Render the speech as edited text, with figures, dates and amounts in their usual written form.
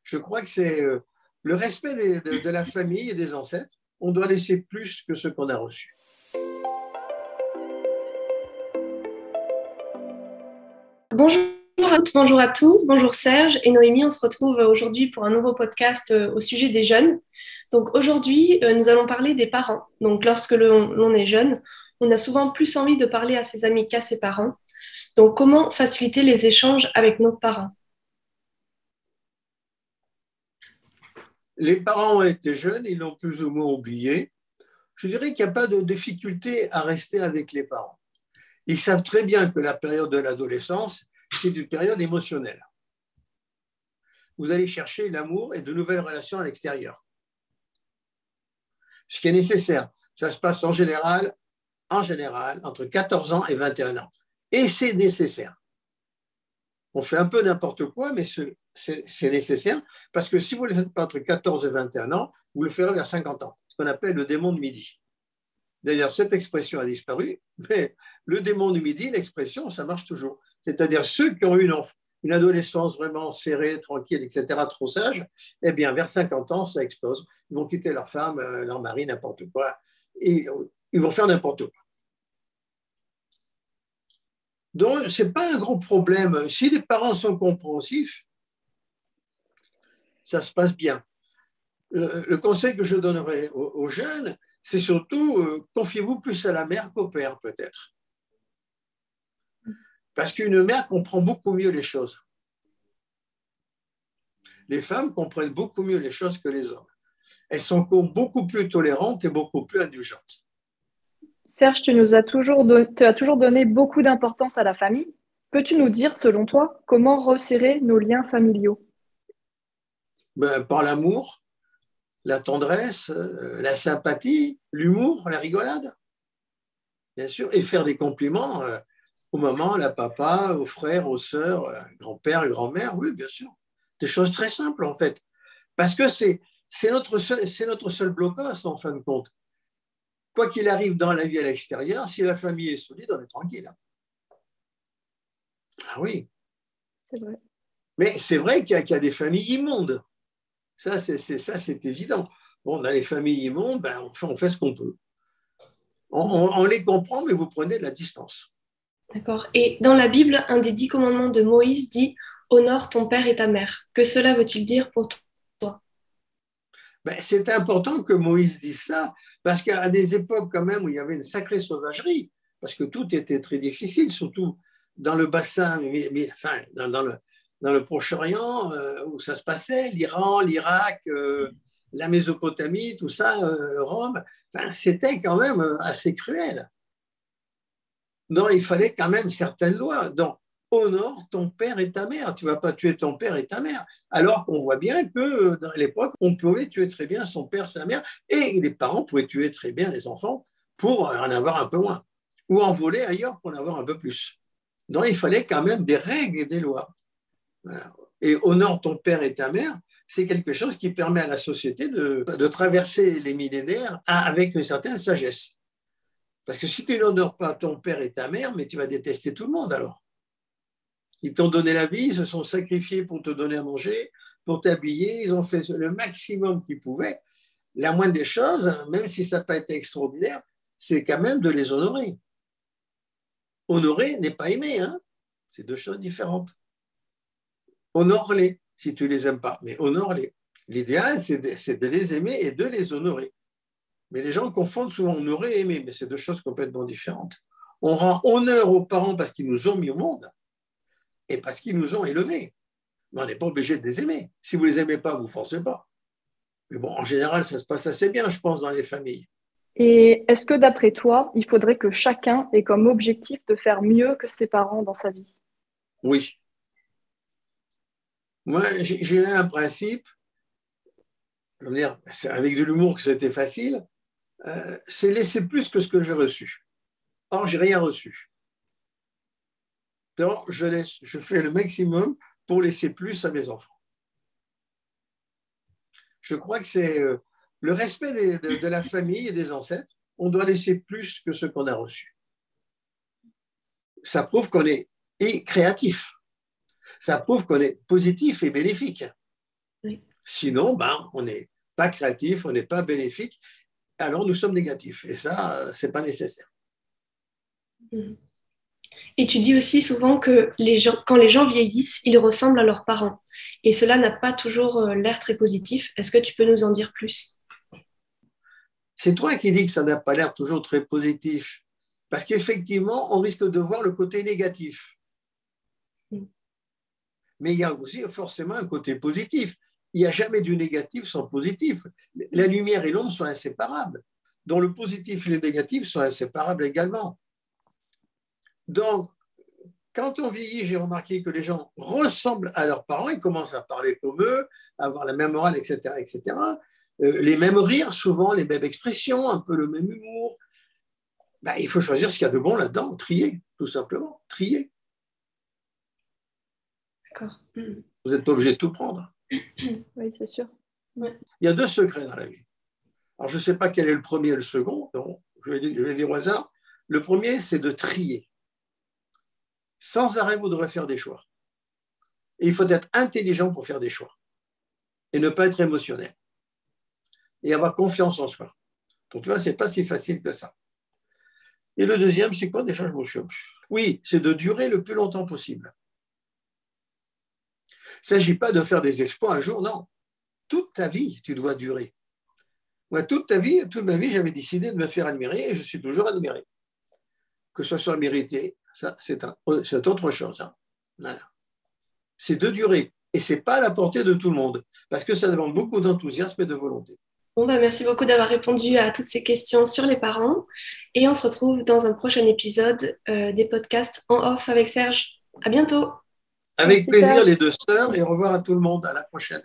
Je crois que c'est le respect de la famille et des ancêtres. On doit laisser plus que ce qu'on a reçu. Bonjour à toutes, bonjour à tous, bonjour Serge et Noémie. On se retrouve aujourd'hui pour un nouveau podcast au sujet des jeunes. Donc aujourd'hui, nous allons parler des parents. Donc lorsque l'on est jeune, on a souvent plus envie de parler à ses amis qu'à ses parents. Donc comment faciliter les échanges avec nos parents? Les parents ont été jeunes, ils l'ont plus ou moins oublié. Je dirais qu'il n'y a pas de difficulté à rester avec les parents. Ils savent très bien que la période de l'adolescence, c'est une période émotionnelle. Vous allez chercher l'amour et de nouvelles relations à l'extérieur. Ce qui est nécessaire, ça se passe en général, entre 14 ans et 21 ans. Et c'est nécessaire. On fait un peu n'importe quoi, mais c'est nécessaire, parce que si vous ne le faites pas entre 14 et 21 ans, vous le ferez vers 50 ans, ce qu'on appelle le démon de midi. D'ailleurs, cette expression a disparu, mais le démon du midi, l'expression, ça marche toujours. C'est-à-dire ceux qui ont eu une adolescence vraiment serrée, tranquille, etc., trop sage, eh bien, vers 50 ans, ça explose. Ils vont quitter leur femme, leur mari, n'importe quoi, et ils vont faire n'importe quoi. Donc, ce n'est pas un gros problème. Si les parents sont compréhensifs, ça se passe bien. Le conseil que je donnerais aux jeunes, c'est surtout confiez-vous plus à la mère qu'au père, peut-être. Parce qu'une mère comprend beaucoup mieux les choses. Les femmes comprennent beaucoup mieux les choses que les hommes. Elles sont beaucoup plus tolérantes et beaucoup plus indulgentes. Serge, tu as toujours donné beaucoup d'importance à la famille. Peux-tu nous dire, selon toi, comment resserrer nos liens familiaux? Par l'amour, la tendresse, la sympathie, l'humour, la rigolade, bien sûr, et faire des compliments aux mamans, à la papa, aux frères, aux sœurs, grand-père et grand-mère, oui, bien sûr. Des choses très simples, en fait. Parce que c'est notre seul blocage, en fin de compte. Quoi qu'il arrive dans la vie à l'extérieur, si la famille est solide, on est tranquille. Ah oui. C'est vrai. Mais c'est vrai qu'il y a des familles immondes. Ça, c'est évident. Bon, on a les familles immondes, on fait ce qu'on peut. On les comprend, mais vous prenez de la distance. D'accord. Et dans la Bible, un des 10 commandements de Moïse dit honore ton père et ta mère. Que cela veut-il dire pour toi? C'est important que Moïse dise ça, parce qu'à des époques quand même où il y avait une sacrée sauvagerie, parce que tout était très difficile, surtout dans le bassin, dans le Proche-Orient, où ça se passait, l'Iran, l'Irak, la Mésopotamie, tout ça, Rome, c'était quand même assez cruel. Donc, il fallait quand même certaines lois. Donc, honore ton père et ta mère. Tu ne vas pas tuer ton père et ta mère. Alors qu'on voit bien que dans l'époque, on pouvait tuer très bien son père, sa mère, et les parents pouvaient tuer très bien les enfants pour en avoir un peu moins, ou en voler ailleurs pour en avoir un peu plus. Donc, il fallait quand même des règles et des lois. Voilà. Et honore ton père et ta mère, c'est quelque chose qui permet à la société de traverser les millénaires avec une certaine sagesse. Parce que si tu n'honores pas ton père et ta mère, mais tu vas détester tout le monde alors. Ils t'ont donné la vie, ils se sont sacrifiés pour te donner à manger, pour t'habiller, ils ont fait le maximum qu'ils pouvaient. La moindre des choses, même si ça n'a pas été extraordinaire, c'est quand même de les honorer. Honorer n'est pas aimer, hein. C'est deux choses différentes. Honore-les si tu ne les aimes pas, mais honore-les. L'idéal, c'est de les aimer et de les honorer. Mais les gens confondent souvent honorer et aimer, mais c'est deux choses complètement différentes. On rend honneur aux parents parce qu'ils nous ont mis au monde et parce qu'ils nous ont élevés. Mais on n'est pas obligé de les aimer. Si vous ne les aimez pas, vous ne forcez pas. Mais bon, en général, ça se passe assez bien, je pense, dans les familles. Et est-ce que, d'après toi, il faudrait que chacun ait comme objectif de faire mieux que ses parents dans sa vie? Oui. Moi, j'ai un principe, je veux dire, c'est avec de l'humour que c'était facile, c'est laisser plus que ce que j'ai reçu. Or, j'ai rien reçu. Donc, je fais le maximum pour laisser plus à mes enfants. Je crois que c'est le respect de la famille et des ancêtres. On doit laisser plus que ce qu'on a reçu. Ça prouve qu'on est créatif. Ça prouve qu'on est positif et bénéfique. Oui. Sinon, on n'est pas créatif, on n'est pas bénéfique, alors nous sommes négatifs. Et ça, ce n'est pas nécessaire. Et tu dis aussi souvent que quand les gens vieillissent, ils ressemblent à leurs parents. Et cela n'a pas toujours l'air très positif. Est-ce que tu peux nous en dire plus? C'est toi qui dis que ça n'a pas l'air toujours très positif. Parce qu'effectivement, on risque de voir le côté négatif. Mais il y a aussi forcément un côté positif. Il n'y a jamais du négatif sans positif. La lumière et l'ombre sont inséparables. Donc le positif et le négatif sont inséparables également. Donc, quand on vieillit, j'ai remarqué que les gens ressemblent à leurs parents, ils commencent à parler comme eux, à avoir la même morale, etc., etc. Les mêmes rires, souvent, les mêmes expressions, un peu le même humour. Il faut choisir ce qu'il y a de bon là-dedans, trier, tout simplement, trier. D'accord. Vous n'êtes pas obligé de tout prendre. Oui, c'est sûr. Ouais. Il y a 2 secrets dans la vie. Alors, je ne sais pas quel est le premier et le second, donc je vais dire au hasard. Le premier, c'est de trier. Sans arrêt, vous devrez faire des choix. Et il faut être intelligent pour faire des choix. Et ne pas être émotionnel. Et avoir confiance en soi. Donc, tu vois, ce n'est pas si facile que ça. Et le deuxième, c'est quoi déjà? Oui, c'est de durer le plus longtemps possible. Il ne s'agit pas de faire des exploits un jour, non. Toute ta vie, tu dois durer. Moi, toute ma vie, j'avais décidé de me faire admirer et je suis toujours admiré. Que ce soit mérité, ça, c'est autre chose. Hein. Voilà. C'est de durer. Et ce n'est pas à la portée de tout le monde, parce que ça demande beaucoup d'enthousiasme et de volonté. Bon, merci beaucoup d'avoir répondu à toutes ces questions sur les parents. Et on se retrouve dans un prochain épisode des podcasts en off avec Serge. À bientôt. Avec Merci, plaisir, Serge. les 2 sœurs, et au revoir à tout le monde. À la prochaine.